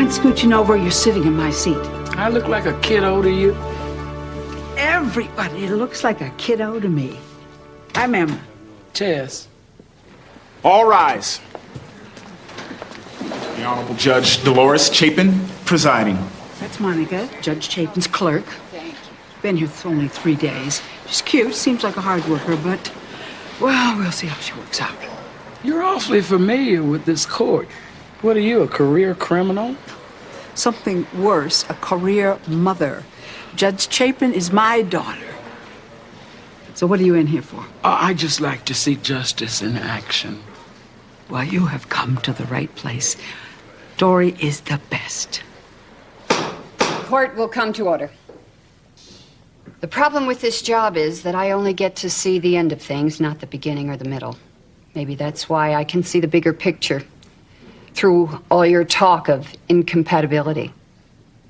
mind scooching over? You're sitting in my seat. I look like a kiddo to you. Everybody looks like a kiddo to me. Hi, ma'am. Tess. All rise. The Honorable Judge Dolores Chapin presiding. That's Monica, Judge Chapin's clerk. Thank you. Been here for only 3 days. She's cute, seems like a hard worker, but, well, we'll see how she works out. You're awfully familiar with this court. What are you, a career criminal? Something worse, a career mother. Judge Chapin is my daughter. So what are you in here for? I just like to see justice in action. Well, you have come to the right place. Dory is the best. Court will come to order. The problem with this job is that I only get to see the end of things, not the beginning or the middle. Maybe that's why I can see the bigger picture through all your talk of incompatibility.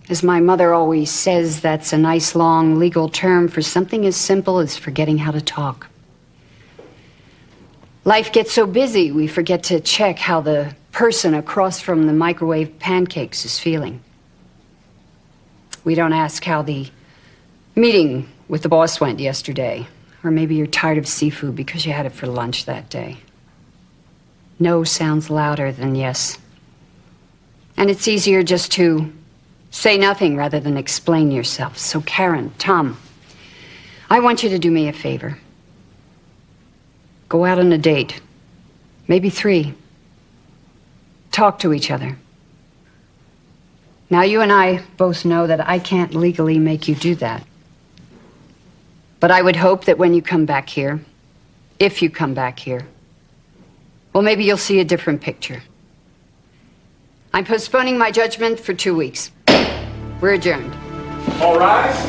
As my mother always says, that's a nice long legal term for something as simple as forgetting how to talk. Life gets so busy, we forget to check how the person across from the microwave pancakes is feeling. We don't ask how the meeting with the boss went yesterday. Or maybe you're tired of seafood because you had it for lunch that day. No sounds louder than yes. And it's easier just to say nothing rather than explain yourself. So Karen, Tom, I want you to do me a favor. Go out on a date. Maybe 3. Talk to each other. Now, you and I both know that I can't legally make you do that. But I would hope that when you come back here, if you come back here, well, maybe you'll see a different picture. I'm postponing my judgment for 2 weeks. We're adjourned. All rise.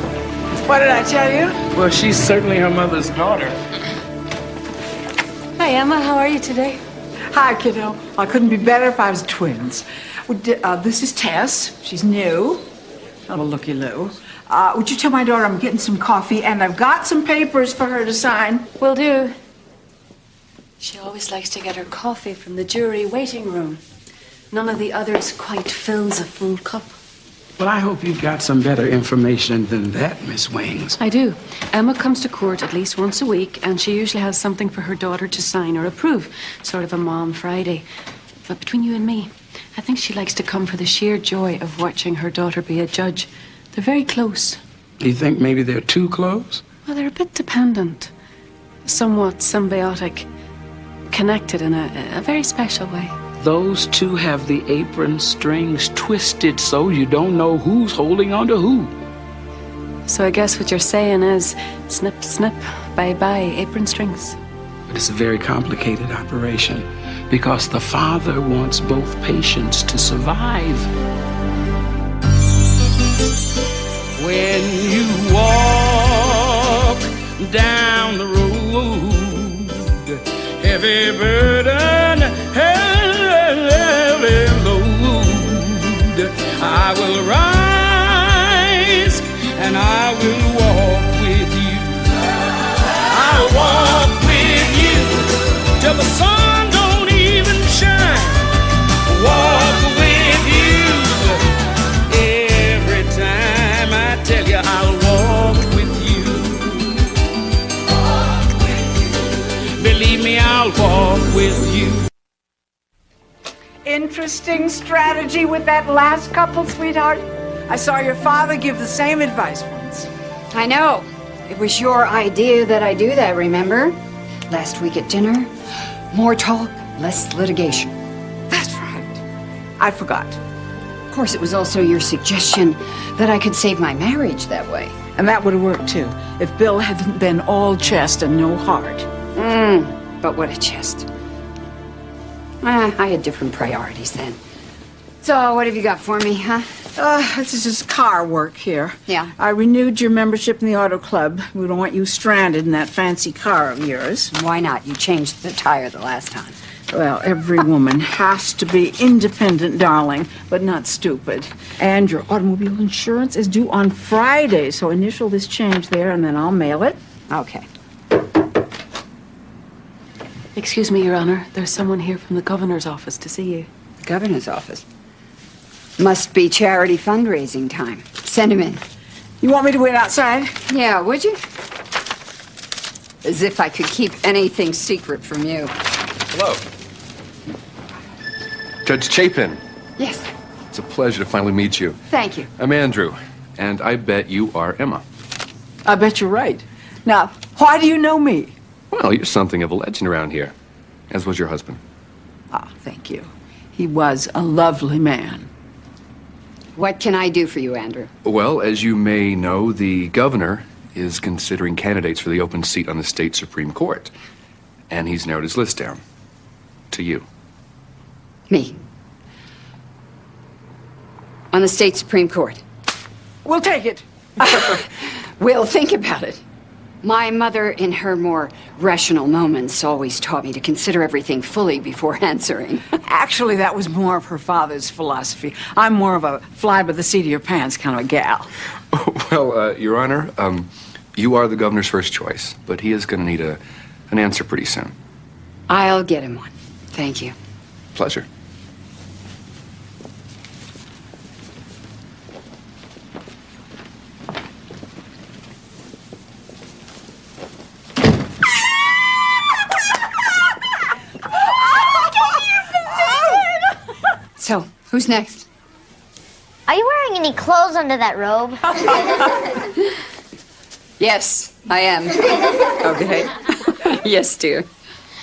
What did I tell you? Well, she's certainly her mother's daughter. Hi, Emma. How are you today? Hi, kiddo. I couldn't be better if I was twins. This is Tess. She's new. A little looky-loo. Would you tell my daughter I'm getting some coffee and I've got some papers for her to sign? Will do. She always likes to get her coffee from the jury waiting room. None of the others quite fills a full cup. Well, I hope you've got some better information than that, Miss Wings. I do. Emma comes to court at least once a week, and she usually has something for her daughter to sign or approve. Sort of a Mom Friday. But between you and me, I think she likes to come for the sheer joy of watching her daughter be a judge. They're very close. You think maybe they're too close? Well, they're a bit dependent. Somewhat symbiotic. Connected in a very special way. Those two have the apron strings twisted so you don't know who's holding on to who. So I guess what you're saying is, snip, snip, bye-bye, apron strings. But it's a very complicated operation because the father wants both patients to survive. When you walk down the road, heavy burden, heavy load, I will rise and I will walk with you. I'll walk with you till the sun don't even shine. Walk with you every time I tell you I'll walk with you. Walk with you. Believe me, I'll walk with you. Interesting strategy with that last couple, sweetheart. I saw your father give the same advice once. I know. It was your idea that I do that, remember? Last week at dinner, more talk, less litigation. That's right. I forgot. Of course, it was also your suggestion that I could save my marriage that way. And that would have worked, too, if Bill hadn't been all chest and no heart. But what a chest. I had different priorities then. So, what have you got for me, huh? This is just car work here. Yeah. I renewed your membership in the auto club. We don't want you stranded in that fancy car of yours. Why not? You changed the tire the last time. Well, every woman has to be independent, darling, but not stupid. And your automobile insurance is due on Friday, so initial this change there, and then I'll mail it. Okay. Excuse me, Your Honor. There's someone here from the governor's office to see you. The governor's office. Must be charity fundraising time. Send him in. You want me to wait outside? Yeah, would you? As if I could keep anything secret from you. Hello. Judge Chapin. Yes, It's a pleasure to finally meet you. thank you. I'm Andrew, and I bet you are Emma. I bet you're right. Now, why do you know me? Well, you're something of a legend around here, as was your husband. Ah, thank you. He was a lovely man. What can I do for you, Andrew? Well, as you may know, the governor is considering candidates for the open seat on the state Supreme Court. And he's narrowed his list down to you. Me. On the state Supreme Court. We'll take it. We'll think about it. My mother, in her more rational moments, always taught me to consider everything fully before answering. Actually, that was more of her father's philosophy. I'm more of a fly by the seat of your pants kind of a gal. Well, Your Honor, you are the governor's first choice, but he is going to need an answer pretty soon. I'll get him one. Thank you. Pleasure. So, who's next? Are you wearing any clothes under that robe? Yes, I am. Okay. Yes, dear.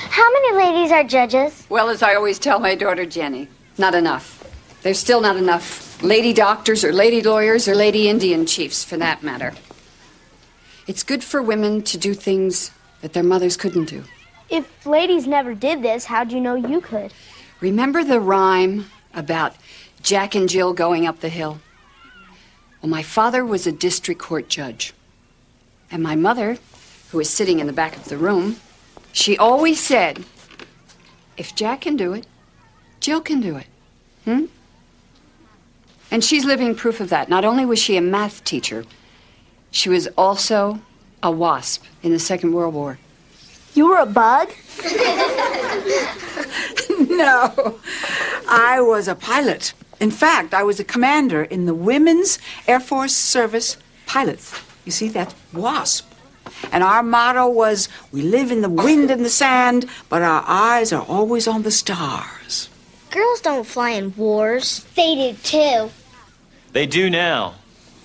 How many ladies are judges? Well, as I always tell my daughter Jenny, not enough. There's still not enough lady doctors or lady lawyers or lady Indian chiefs, for that matter. It's good for women to do things that their mothers couldn't do. If ladies never did this, how'd you know you could? Remember the rhyme about Jack and Jill going up the hill? Well, my father was a district court judge. And my mother, who was sitting in the back of the room, she always said, if Jack can do it, Jill can do it. And she's living proof of that. Not only was she a math teacher, she was also a WASP in the Second World War. You were a bug? No, I was a pilot. In fact, I was a commander in the Women's Air Force Service Pilots. You see, that's WASP. And our motto was, we live in the wind and the sand, but our eyes are always on the stars. Girls don't fly in wars. They do too. They do now.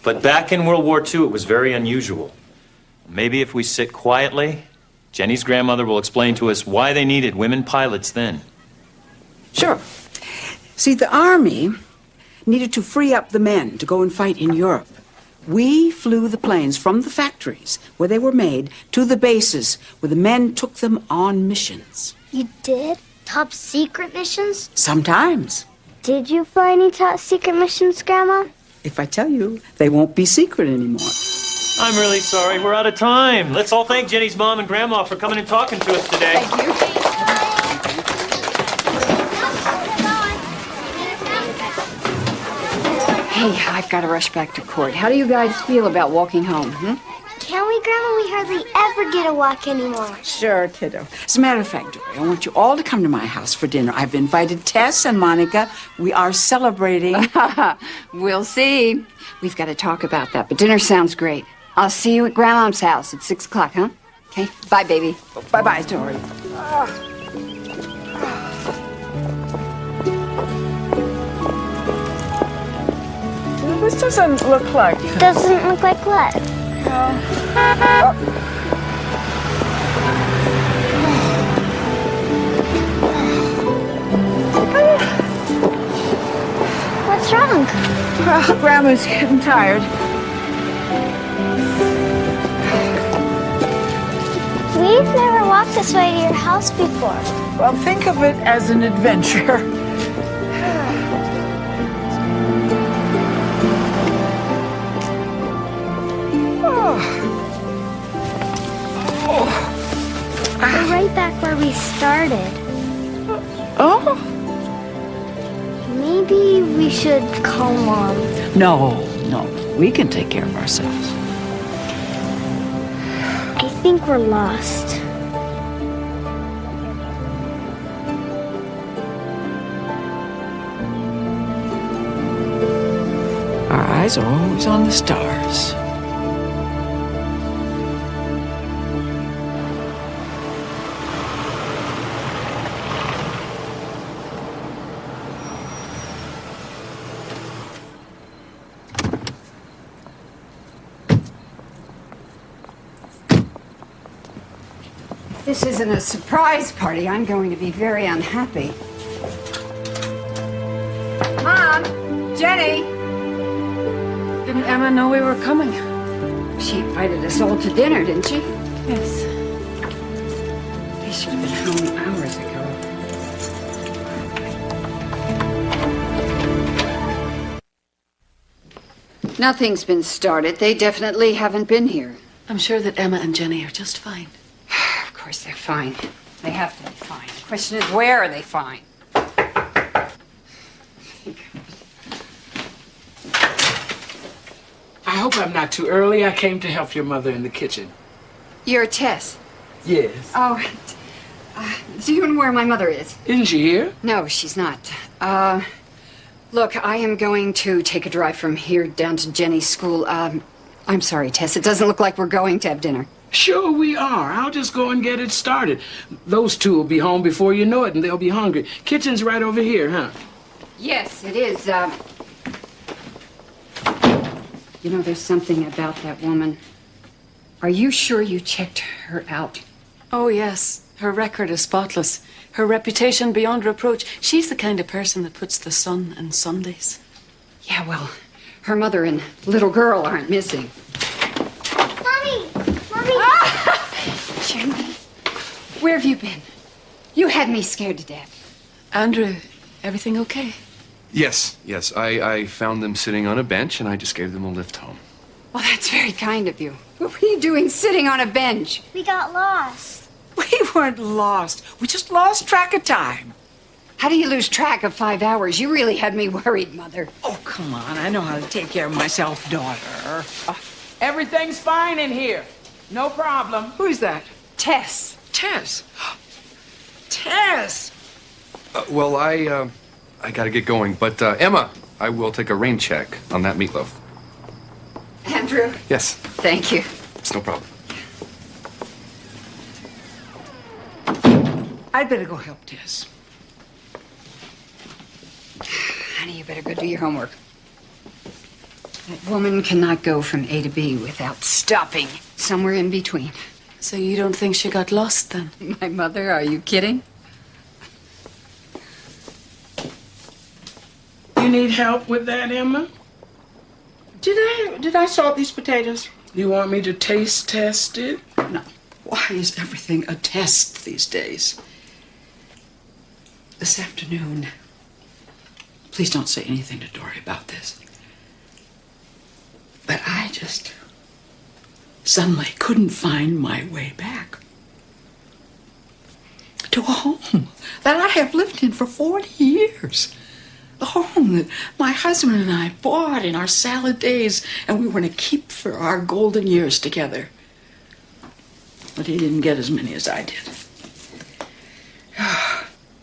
But back in World War II, it was very unusual. Maybe if we sit quietly, Jenny's grandmother will explain to us why they needed women pilots then. Sure. See, the Army needed to free up the men to go and fight in Europe. We flew the planes from the factories where they were made to the bases where the men took them on missions. You did? Top secret missions? Sometimes. Did you fly any top secret missions, Grandma? If I tell you, they won't be secret anymore. I'm really sorry. We're out of time. Let's all thank Jenny's mom and grandma for coming and talking to us today. Thank you. Hey, I've got to rush back to court. How do you guys feel about walking home? Can we, Grandma? We hardly ever get a walk anymore. Sure, kiddo. As a matter of fact, Dory, I want you all to come to my house for dinner. I've invited Tess and Monica. We are celebrating. We'll see. We've got to talk about that, but dinner sounds great. I'll see you at Grandma's house at 6 o'clock, huh? Okay? Bye, baby. Bye-bye, Dory. This doesn't look like... Doesn't look like what? What's wrong? Well, Grandma's getting tired. We've never walked this way to your house before. Well, think of it as an adventure. We're right back where we started. Oh? Maybe we should call Mom. No, we can take care of ourselves. I think we're lost. eyes are always on the stars. If this isn't a surprise party, I'm going to be very unhappy. Mom! Jenny! Didn't Emma know we were coming? She invited us all to dinner, didn't she? Yes. They should have been home hours ago. Nothing's been started. They definitely haven't been here. I'm sure that Emma and Jenny are just fine. Of course they're fine. They have to be fine. The question is, where are they fine? I hope I'm not too early. I came to help your mother in the kitchen. You're Tess. Yes. Oh, do you know where my mother is? Isn't she here? No, she's not. Look, I am going to take a drive from here down to Jenny's school. I'm sorry, Tess. It doesn't look like we're going to have dinner. Sure we are. I'll just go and get it started. Those two will be home before you know it, and they'll be hungry. Kitchen's right over here, huh? Yes, it is. You know, there's something about that woman. Are you sure you checked her out? Oh, yes. Her record is spotless. Her reputation beyond reproach. She's the kind of person that puts the sun in Sundays. Yeah, well, her mother and little girl aren't missing. Mommy! Mommy! Jenny, where have you been? You had me scared to death. Andrew, everything okay? Yes. I found them sitting on a bench, and I just gave them a lift home. Well, that's very kind of you. What were you doing sitting on a bench? We got lost. We weren't lost. We just lost track of time. How do you lose track of 5 hours? You really had me worried, Mother. Oh, come on. I know how to take care of myself, daughter. Everything's fine in here. No problem. Who is that? Tess. Tess. Tess! Well, I gotta get going. But, Emma, I will take a rain check on that meatloaf. Andrew. Yes. Thank you. It's no problem. I'd better go help Tess. Honey, you better go do your homework. That woman cannot go from A to B without stopping somewhere in between. So you don't think she got lost then? My mother, are you kidding? You need help with that, Emma? Did I salt these potatoes? You want me to taste test it? No. Why is everything a test these days? This afternoon, please don't say anything to Dory about this. But I just suddenly couldn't find my way back to a home that I have lived in for 40 years. A home that my husband and I bought in our salad days, and we were going to keep for our golden years together. But he didn't get as many as I did.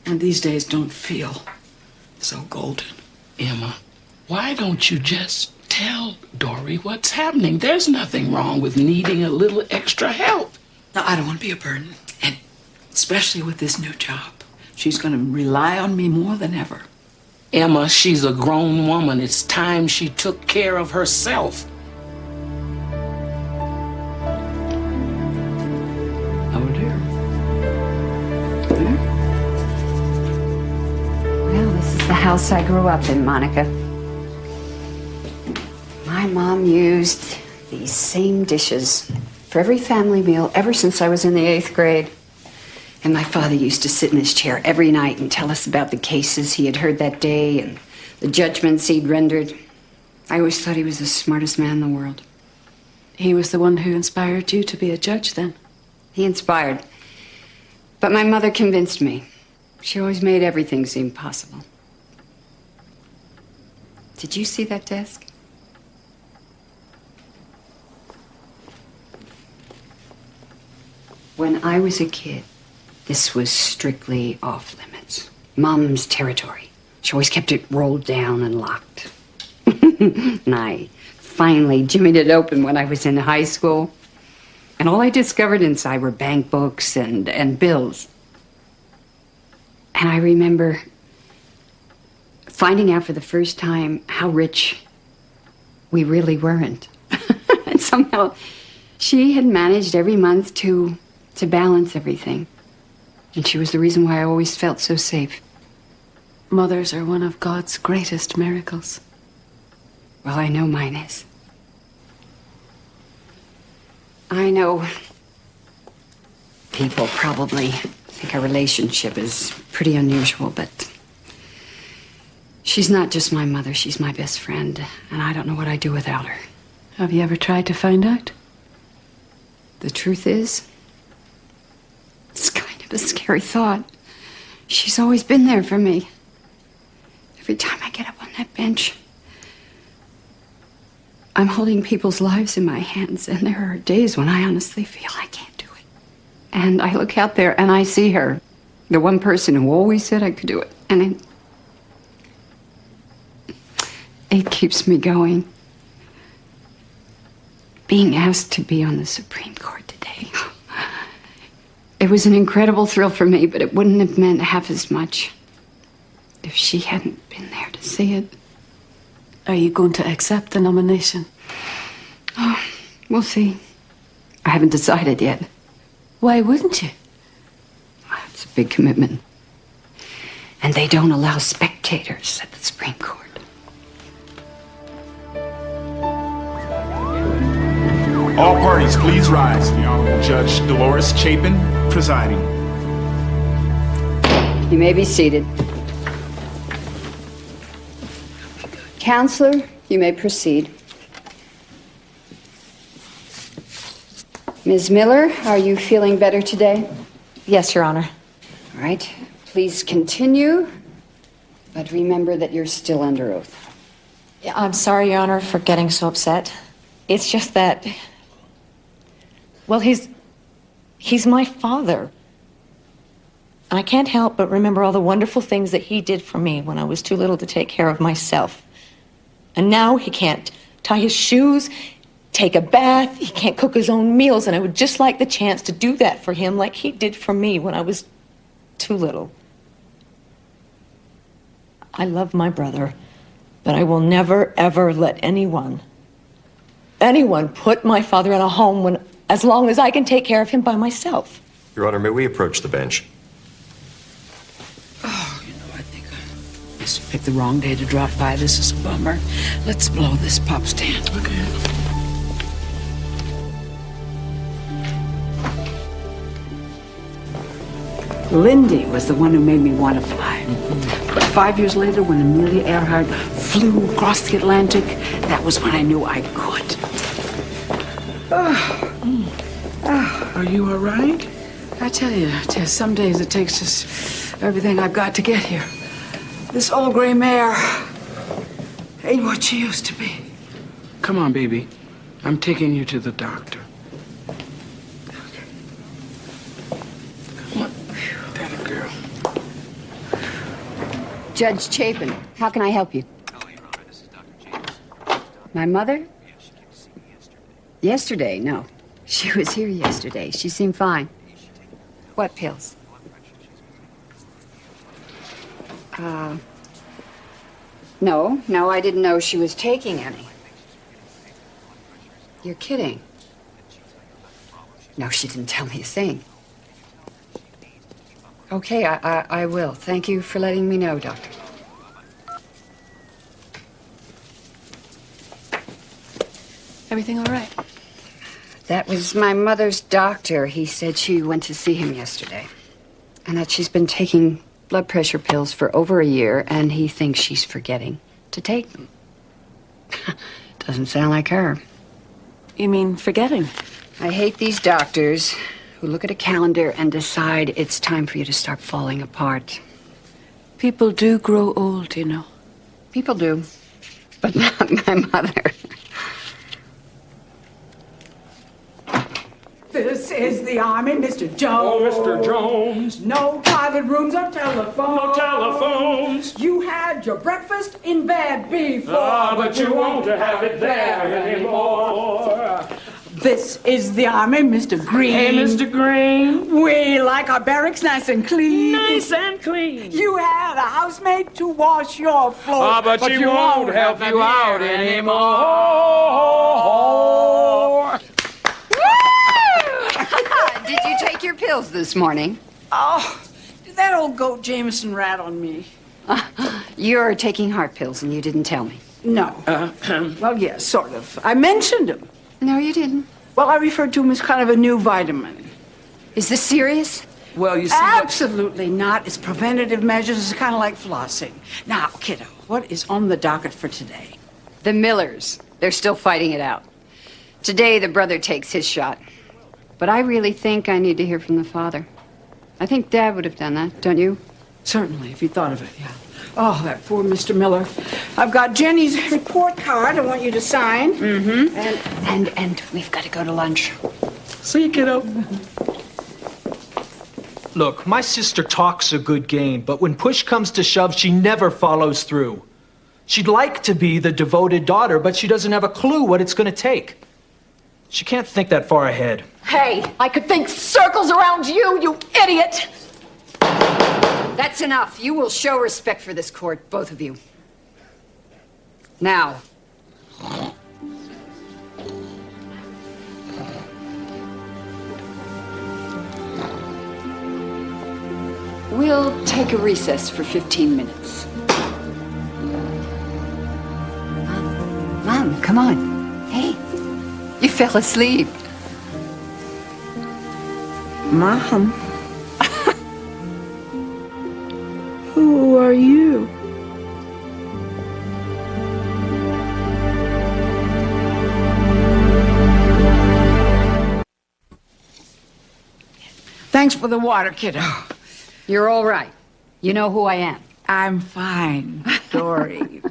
And these days don't feel so golden. Emma, why don't you just tell Dory what's happening? There's nothing wrong with needing a little extra help. Now, I don't want to be a burden, and especially with this new job. She's going to rely on me more than ever. Emma, she's a grown woman. It's time she took care of herself. Oh, dear. Well, this is the house I grew up in, Monica. My mom used these same dishes for every family meal ever since I was in the 8th grade. And my father used to sit in his chair every night and tell us about the cases he had heard that day and the judgments he'd rendered. I always thought he was the smartest man in the world. He was the one who inspired you to be a judge then? He inspired. But my mother convinced me. She always made everything seem possible. Did you see that desk? When I was a kid, this was strictly off limits. Mom's territory. She always kept it rolled down and locked. And I finally jimmied it open when I was in high school. And all I discovered inside were bank books and bills. And I remember finding out for the first time how rich we really weren't. And somehow she had managed every month to balance everything. And she was the reason why I always felt so safe. Mothers are one of God's greatest miracles. Well, I know mine is. I know people probably think our relationship is pretty unusual, but she's not just my mother, she's my best friend, and I don't know what I'd do without her. Have you ever tried to find out? The truth is, it's kind of a scary thought. She's always been there for me. Every time I get up on that bench, I'm holding people's lives in my hands, and there are days when I honestly feel I can't do it. And I look out there and I see her, the one person who always said I could do it. And it keeps me going. Being asked to be on the Supreme Court today. It was an incredible thrill for me, but it wouldn't have meant half as much if she hadn't been there to see it. Are you going to accept the nomination? Oh, we'll see. I haven't decided yet. Why wouldn't you? It's a big commitment. And they don't allow spectators at the Supreme Court. All parties, please rise. The Honorable Judge Dolores Chapin presiding. You may be seated. Counselor, you may proceed. Ms. Miller, are you feeling better today? Yes, Your Honor. All right. Please continue, but remember that you're still under oath. I'm sorry, Your Honor, for getting so upset. It's just that, well, he's my father. And I can't help but remember all the wonderful things that he did for me when I was too little to take care of myself. And now he can't tie his shoes, take a bath, he can't cook his own meals, and I would just like the chance to do that for him like he did for me when I was too little. I love my brother, but I will never, ever let anyone put my father in a home as long as I can take care of him by myself. Your Honor, may we approach the bench? Oh, I think I must have picked the wrong day to drop by. This is a bummer. Let's blow this pop stand. Okay. Lindy was the one who made me want to fly. But 5 years later, when Amelia Earhart flew across the Atlantic, that was when I knew I could. Are you all right? I tell you, Tess, some days it takes just everything I've got to get here. This old gray mare ain't what she used to be. Come on, baby. I'm taking you to the doctor. Come on. That a girl. Judge Chapin, how can I help you? Hello, Your Honor. This is Dr. James. My mother? Yes, she came to see me yesterday. Yesterday? No. She was here yesterday. She seemed fine. What pills? No, I didn't know she was taking any. You're kidding. No, she didn't tell me a thing. Okay, I will. Thank you for letting me know, Doctor. Everything all right? That was my mother's doctor. He said she went to see him yesterday. And that she's been taking blood pressure pills for over a year, and he thinks she's forgetting to take them. Doesn't sound like her. You mean forgetting? I hate these doctors who look at a calendar and decide it's time for you to start falling apart. People do grow old, you know. People do, but not my mother. This This is the Army, Mr. Jones. Oh, Mr. Jones. No private rooms or telephones. No telephones. You had your breakfast in bed before. But you won't have it there anymore. This is the Army, Mr. Green. Hey, Mr. Green. We like our barracks nice and clean. Nice and clean. You had a housemaid to wash your floor. But she won't help you out anymore. Did you take your pills this morning? Oh, did that old goat Jameson rat on me? You're taking heart pills and you didn't tell me. No. Well, yes, sort of. I mentioned him. No, you didn't. Well, I referred to him as kind of a new vitamin. Is this serious? Well, you see, Absolutely not. It's preventative measures. It's kind of like flossing. Now, kiddo, what is on the docket for today? The Millers. They're still fighting it out. Today, the brother takes his shot. But I really think I need to hear from the father. I think Dad would have done that, don't you? Certainly, if you thought of it, yeah. Oh, that poor Mr. Miller. I've got Jenny's report card I want you to sign. Mm-hmm. And we've got to go to lunch. see you, kiddo. Look, my sister talks a good game, but when push comes to shove, she never follows through. She'd like to be the devoted daughter, but she doesn't have a clue what it's going to take. She can't think that far ahead. Hey, I could think circles around you, you idiot! That's enough. You will show respect for this court, both of you. Now. We'll take a recess for 15 minutes. Mom, come on. Hey, you fell asleep. Mom? Who are you? Thanks for the water, kiddo. You're all right. You know who I am. I'm fine, Dory.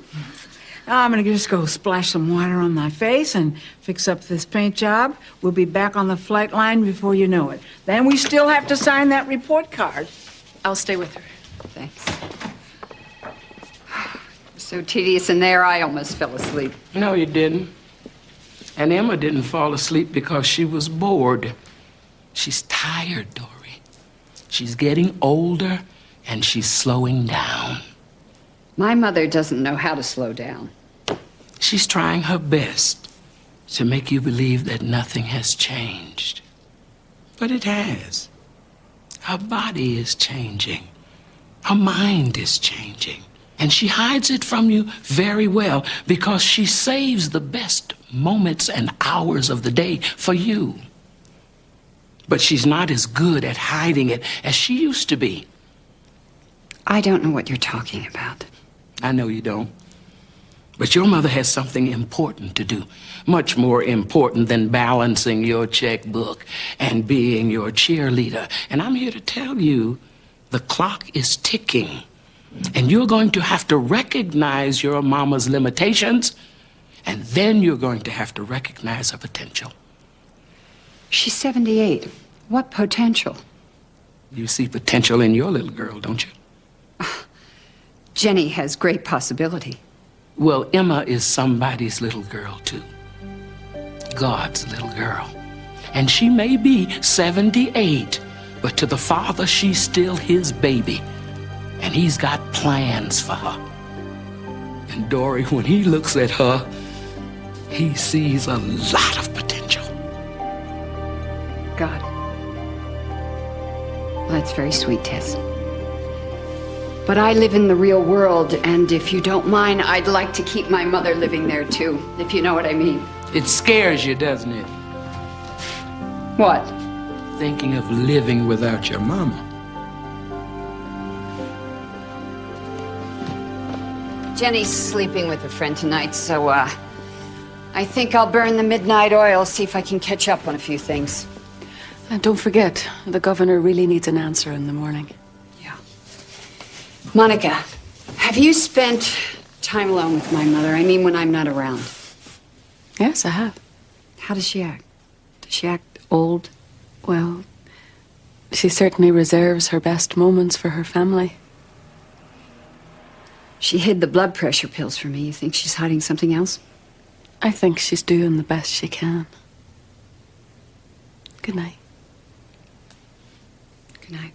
Now I'm gonna just go splash some water on my face and fix up this paint job. We'll be back on the flight line before you know it. Then we still have to sign that report card. I'll stay with her. Thanks. So tedious in there, I almost fell asleep. No, you didn't. And Emma didn't fall asleep because she was bored. She's tired, Dory. She's getting older, and she's slowing down. My mother doesn't know how to slow down. She's trying her best to make you believe that nothing has changed. But it has. Her body is changing. Her mind is changing. And she hides it from you very well because she saves the best moments and hours of the day for you. But she's not as good at hiding it as she used to be. I don't know what you're talking about. I know you don't. But your mother has something important to do, much more important than balancing your checkbook and being your cheerleader. And I'm here to tell you, the clock is ticking. And you're going to have to recognize your mama's limitations, and then you're going to have to recognize her potential. She's 78. What potential? You see potential in your little girl, don't you? Jenny has great possibility. Well, Emma is somebody's little girl, too. God's little girl. And she may be 78, but to the Father, she's still his baby. And he's got plans for her. And Dory, when he looks at her, he sees a lot of potential. God. Well, that's very sweet, Tess. But I live in the real world, and if you don't mind, I'd like to keep my mother living there, too, if you know what I mean. It scares you, doesn't it? What? Thinking of living without your mama. Jenny's sleeping with a friend tonight, so, I think I'll burn the midnight oil, see if I can catch up on a few things. And don't forget, the governor really needs an answer in the morning. Yeah. Monica, have you spent time alone with my mother? I mean, when I'm not around. Yes, I have. How does she act? Does she act old Well, she certainly reserves her best moments for her family. She hid the blood pressure pills from me. You think she's hiding something else? I think she's doing the best she can. Good night. Good night.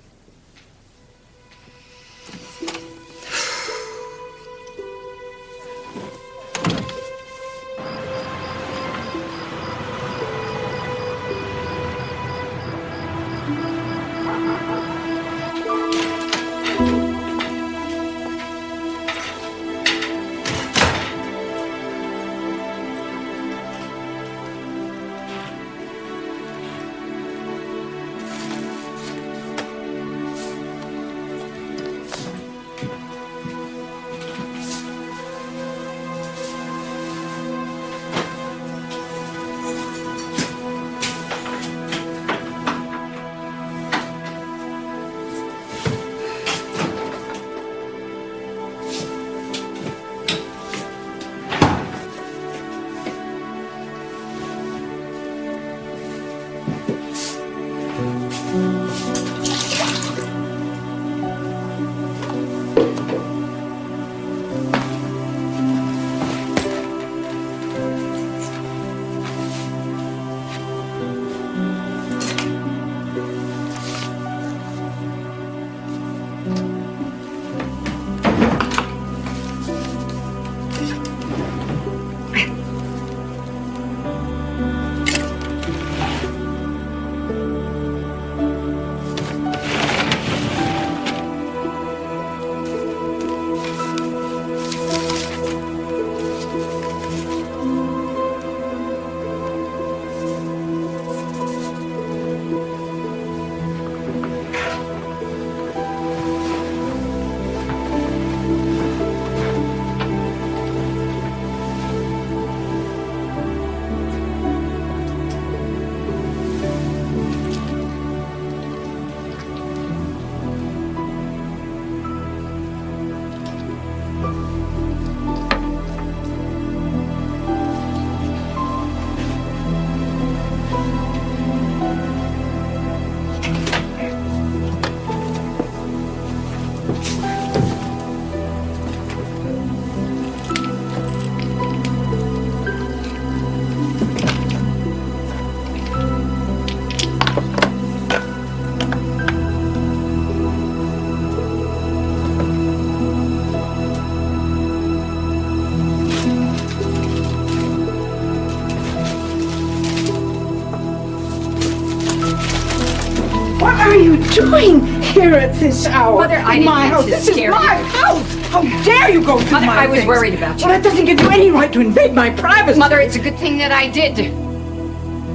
What are you doing here at this hour? Mother, I in didn't my mean house. to This is scare my you. house. How dare you go through Mother, my I was things? worried about you. Well, that doesn't give you any right to invade my privacy. Mother, it's a good thing that I did.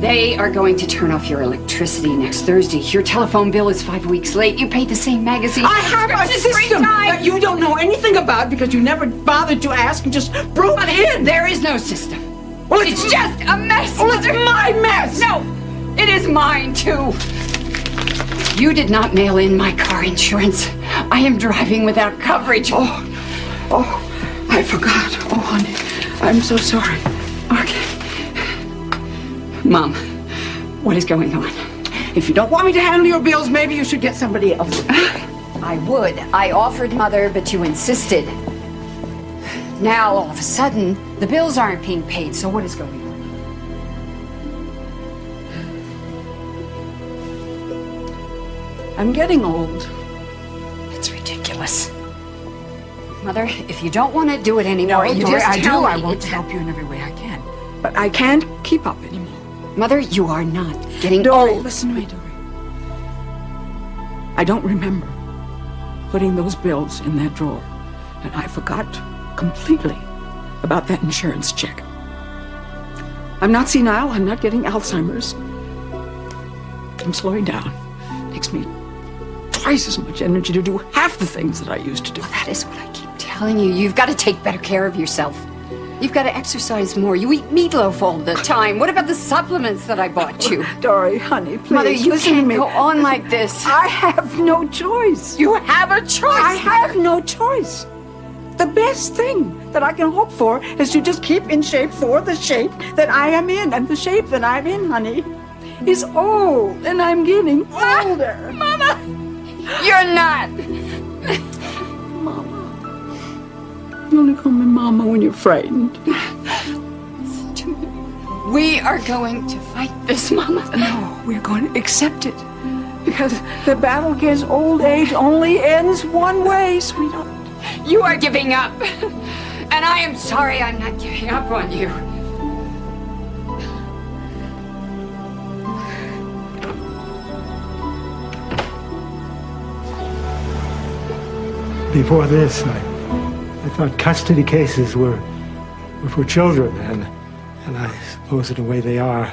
They are going to turn off your electricity next Thursday. Your telephone bill is 5 weeks late. You paid the same magazine. I have a system that you don't know anything about because you never bothered to ask and just broke in. There is no system. Well, It's just a mess. Well, it's Mother. my mess. No, it is mine too. You did not mail in my car insurance. I am driving without coverage. Oh, I forgot. Oh, honey, I'm so sorry. Okay. Mom, what is going on? If you don't want me to handle your bills, maybe you should get somebody else. I would. I offered, Mother, but you insisted. Now, all of a sudden, the bills aren't being paid, so what is going on? I'm getting old. It's ridiculous. Mother, if you don't want to do it anymore, you Dory, just I tell do. me. I won't help you in every way I can. But I can't keep up anymore. Mother, you are not getting Dory, old. listen to me, Dory. I don't remember putting those bills in that drawer. And I forgot completely about that insurance check. I'm not senile. I'm not getting Alzheimer's. I'm slowing down. It takes me twice as much energy to do half the things that I used to do. Well, that is what I keep telling you. You've got to take better care of yourself. You've got to exercise more. You eat meatloaf all the time. What about the supplements that I bought you? Dory, honey, please. Mother, you listen to can't me. go on like this. I have no choice. You have a choice. I have no choice. The best thing that I can hope for is to just keep in shape for the shape that I am in, and the shape that I'm in, honey is old, and I'm getting older. Mama! You're not! You only call me Mama when you're frightened. Listen to me. We are going to fight this, Mama. No, we're going to accept it. Because the battle against old age only ends one way, sweetheart. You are giving up. And I am sorry I'm not giving up on you. Before this, I thought custody cases were for children, and I suppose in a way they are.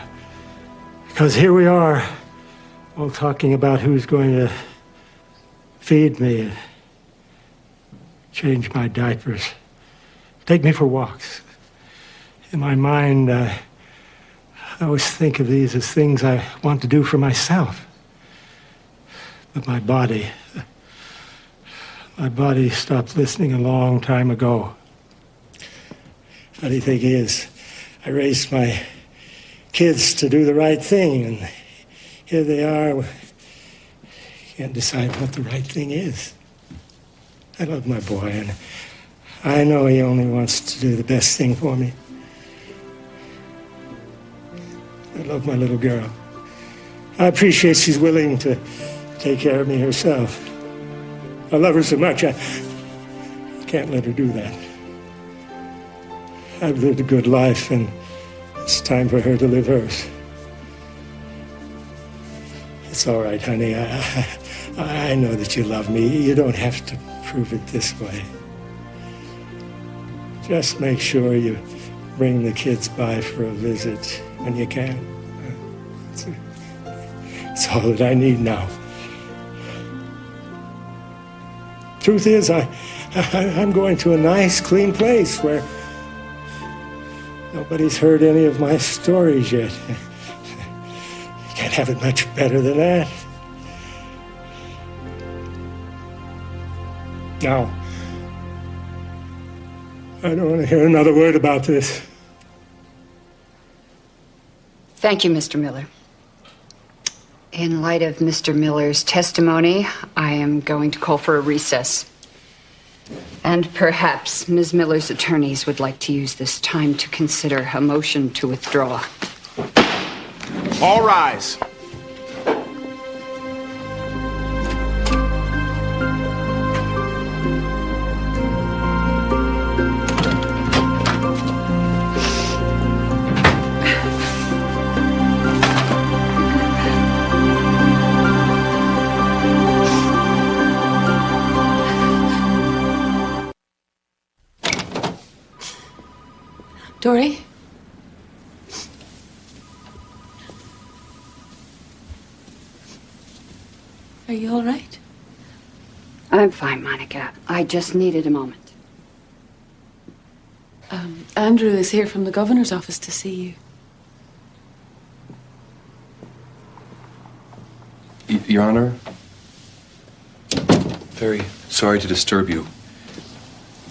Because here we are, all talking about who's going to feed me, change my diapers, take me for walks. In my mind, I always think of these as things I want to do for myself. But my body stopped listening a long time ago. Funny thing is, I raised my kids to do the right thing, and here they are. Can't decide what the right thing is. I love my boy, and I know he only wants to do the best thing for me. I love my little girl. I appreciate she's willing to take care of me herself. I love her so much, I can't let her do that. I've lived a good life, and it's time for her to live hers. It's all right, honey. I know that you love me. You don't have to prove it this way. Just make sure you bring the kids by for a visit when you can. It's all that I need now. Truth is, I'm going to a nice, clean place where nobody's heard any of my stories yet. You can't have it much better than that. Now, I don't want to hear another word about this. Thank you, Mr. Miller. In light of Mr. Miller's testimony, I am going to call for a recess. And perhaps Ms. Miller's attorneys would like to use this time to consider a motion to withdraw. All rise. Dory? Are you all right? I'm fine, Monica. I just needed a moment. Andrew is here from the governor's office to see you. Your Honor, very sorry to disturb you.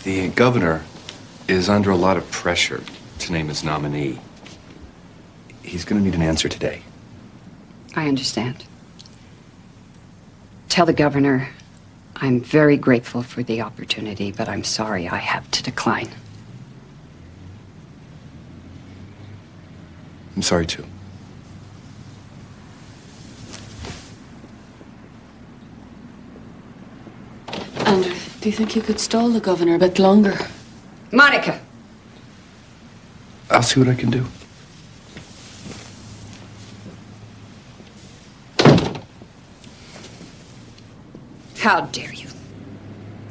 The governor is under a lot of pressure to name his nominee. He's going to need an answer today. I understand. Tell the governor I'm very grateful for the opportunity, but I'm sorry I have to decline. I'm sorry, too. Andrew, do you think you could stall the governor a bit longer? Monica! I'll see what I can do. How dare you?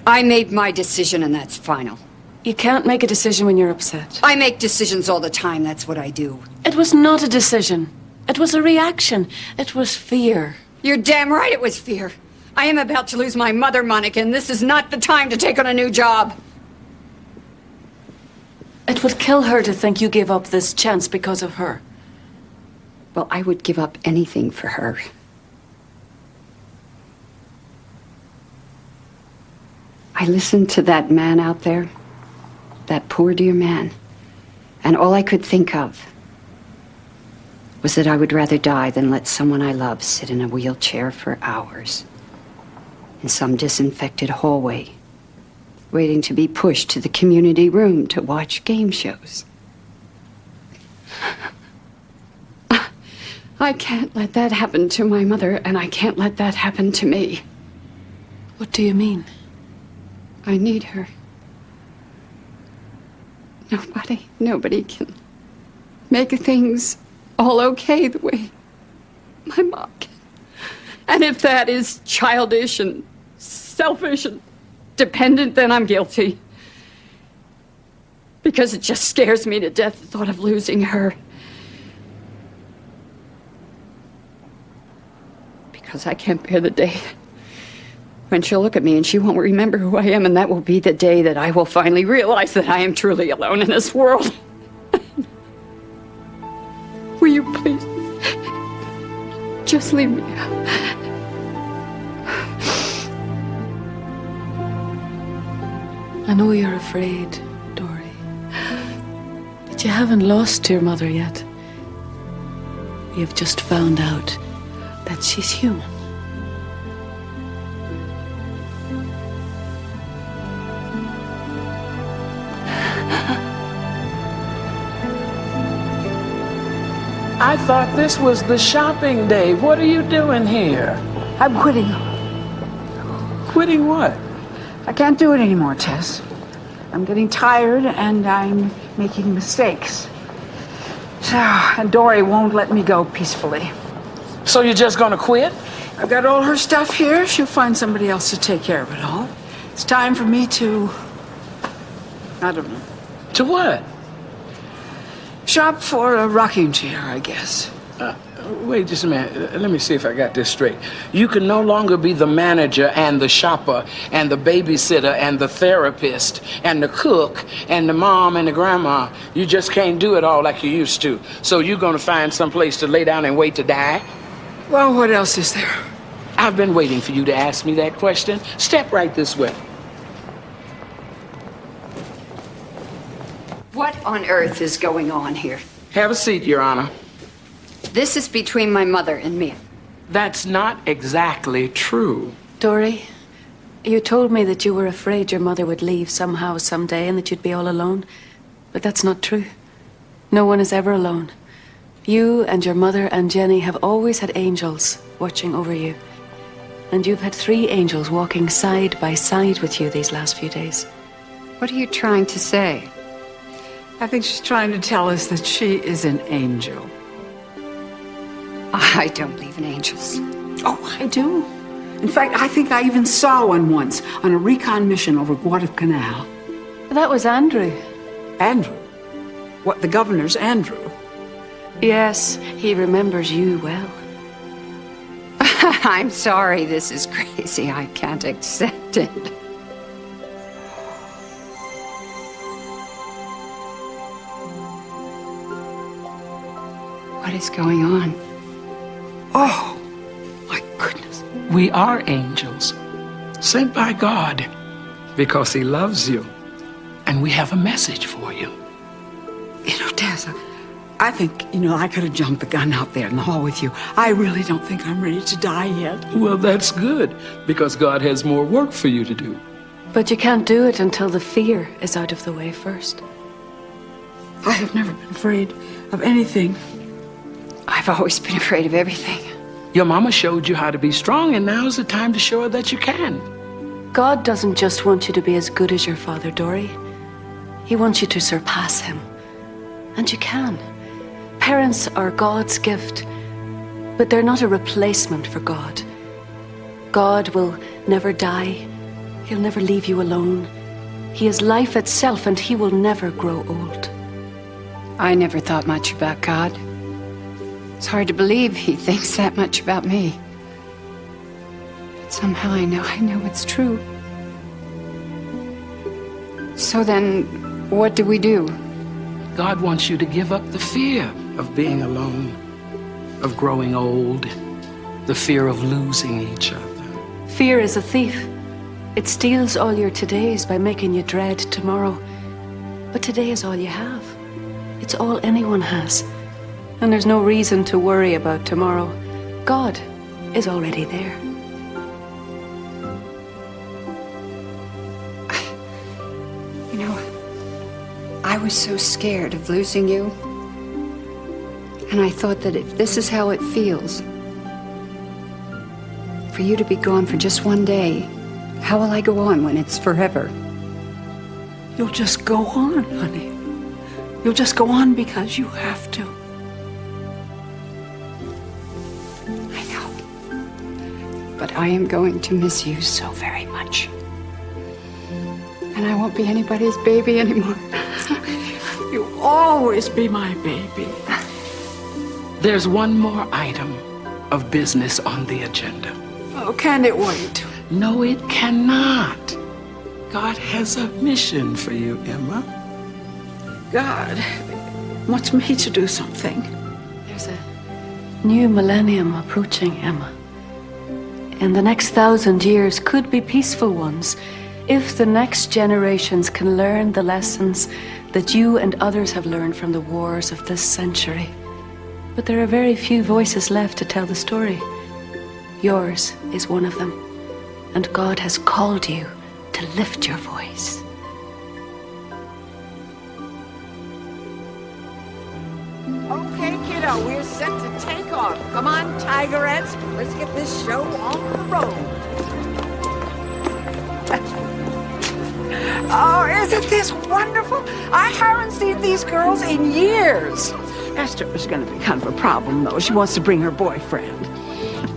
I made my decision and that's final. You can't make a decision when you're upset. I make decisions all the time, that's what I do. It was not a decision. It was a reaction. It was fear. You're damn right it was fear. I am about to lose my mother, Monica, and this is not the time to take on a new job. It would kill her to think you gave up this chance because of her. Well, I would give up anything for her. I listened to that man out there, that poor dear man, and all I could think of was that I would rather die than let someone I love sit in a wheelchair for hours in some disinfected hallway, waiting to be pushed to the community room to watch game shows. I can't let that happen to my mother, and I can't let that happen to me. What do you mean? I need her. Nobody can make things all okay the way my mom can. And if that is childish and selfish and dependent, then I'm guilty. Because it just scares me to death, the thought of losing her. Because I can't bear the day when she'll look at me and she won't remember who I am, and that will be the day that I will finally realize that I am truly alone in this world. Will you please just leave me out? I know you're afraid, Dory. But you haven't lost your mother yet. You've just found out that she's human. I thought this was the shopping day. What are you doing here? I'm quitting. Quitting what? I can't do it anymore, Tess. I'm getting tired and I'm making mistakes. So, and Dory won't let me go peacefully. So you're just gonna quit? I've got all her stuff here. She'll find somebody else to take care of it all. It's time for me to... I don't know. To what? Shop for a rocking chair, I guess. Wait just a minute. Let me see if I got this straight. You can no longer be the manager and the shopper and the babysitter and the therapist and the cook and the mom and the grandma. You just can't do it all like you used to. So you're gonna find some place to lay down and wait to die? Well, what else is there? I've been waiting for you to ask me that question. Step right this way. What on earth is going on here? Have a seat, Your Honor. This is between my mother and me. That's not exactly true. Dory, you told me that you were afraid your mother would leave somehow, someday, and that you'd be all alone. But that's not true. No one is ever alone. You and your mother and Jenny have always had angels watching over you. And you've had 3 angels walking side by side with you these last few days. What are you trying to say? I think she's trying to tell us that she is an angel. I don't believe in angels. Oh, I do. In fact, I think I even saw one once on a recon mission over Guadalcanal. That was Andrew. Andrew? What, the governor's Andrew? Yes, he remembers you well. I'm sorry, this is crazy. I can't accept it. What is going on? Oh, my goodness. We are angels, sent by God, because He loves you. And we have a message for you. You know, Tessa, I think, I could have jumped the gun out there in the hall with you. I really don't think I'm ready to die yet. Well, that's good, because God has more work for you to do. But you can't do it until the fear is out of the way first. I have never been afraid of anything. I've always been afraid of everything. Your mama showed you how to be strong, and now's the time to show her that you can. God doesn't just want you to be as good as your father, Dory. He wants you to surpass him. And you can. Parents are God's gift, but they're not a replacement for God. God will never die. He'll never leave you alone. He is life itself, and he will never grow old. I never thought much about God. It's hard to believe he thinks that much about me. But somehow I know it's true. So then, what do we do? God wants you to give up the fear of being alone, of growing old, the fear of losing each other. Fear is a thief. It steals all your todays by making you dread tomorrow. But today is all you have. It's all anyone has. And there's no reason to worry about tomorrow. God is already there. You know, I was so scared of losing you. And I thought that if this is how it feels, for you to be gone for just one day, how will I go on when it's forever? You'll just go on, honey. You'll just go on because you have to. I know. But I am going to miss you so very much. And I won't be anybody's baby anymore. You'll always be my baby. There's one more item of business on the agenda. Oh, can it wait? No, it cannot. God has a mission for you, Emma. God wants me to do something. There's a new millennium approaching, Emma. And the next 1,000 years could be peaceful ones if the next generations can learn the lessons that you and others have learned from the wars of this century. But there are very few voices left to tell the story. Yours is one of them. And God has called you to lift your voice. Okay, kiddo, we're set to take off. Come on, tigerettes. Let's get this show on the road. Oh, isn't this wonderful? I haven't seen these girls in years. Esther is going to be kind of a problem, though. She wants to bring her boyfriend.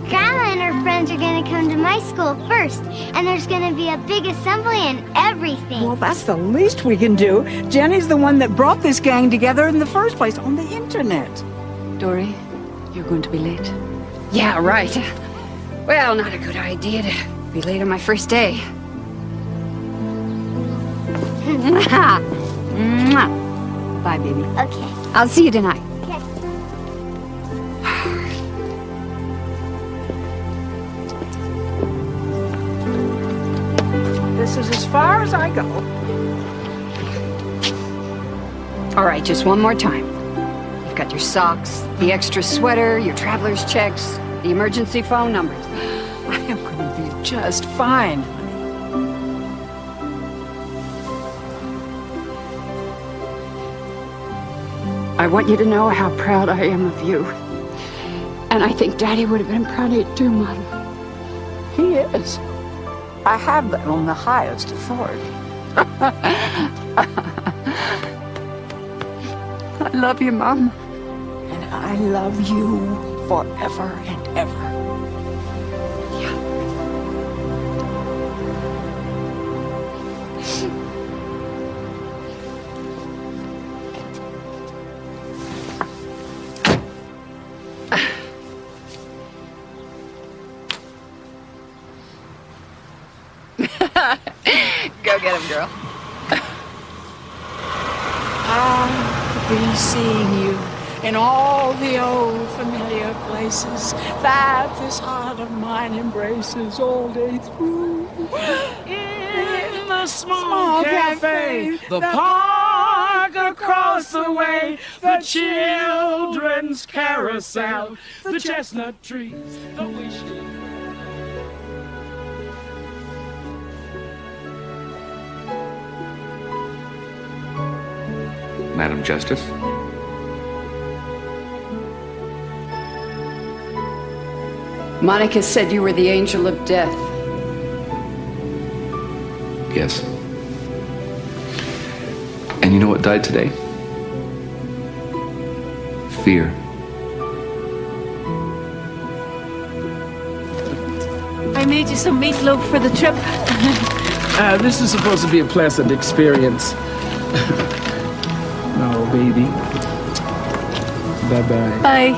Grandma and her friends are going to come to my school first, and there's going to be a big assembly and everything. Well, that's the least we can do. Jenny's the one that brought this gang together in the first place on the internet. Dory, you're going to be late. Yeah, right. Well, not a good idea to be late on my first day. Bye, baby. Okay. I'll see you tonight. Okay. This is as far as I go. All right, just one more time. You've got your socks, the extra sweater, your traveler's checks, the emergency phone numbers. I am going to be just fine. I want you to know how proud I am of you. And I think Daddy would have been proud of you too, Mom. He is. I have that on the highest authority. I love you, Mom. And I love you forever and ever. Go get him, girl. I'll be seeing you in all the old familiar places that this heart of mine embraces all day through. In the small cafe, the park across the way, the children's carousel, the chestnut trees, the wishing. Madam Justice? Monica said you were the angel of death. Yes. And you know what died today? Fear. I made you some meatloaf for the trip. This is supposed to be a pleasant experience. Oh, baby. Bye-bye. Bye.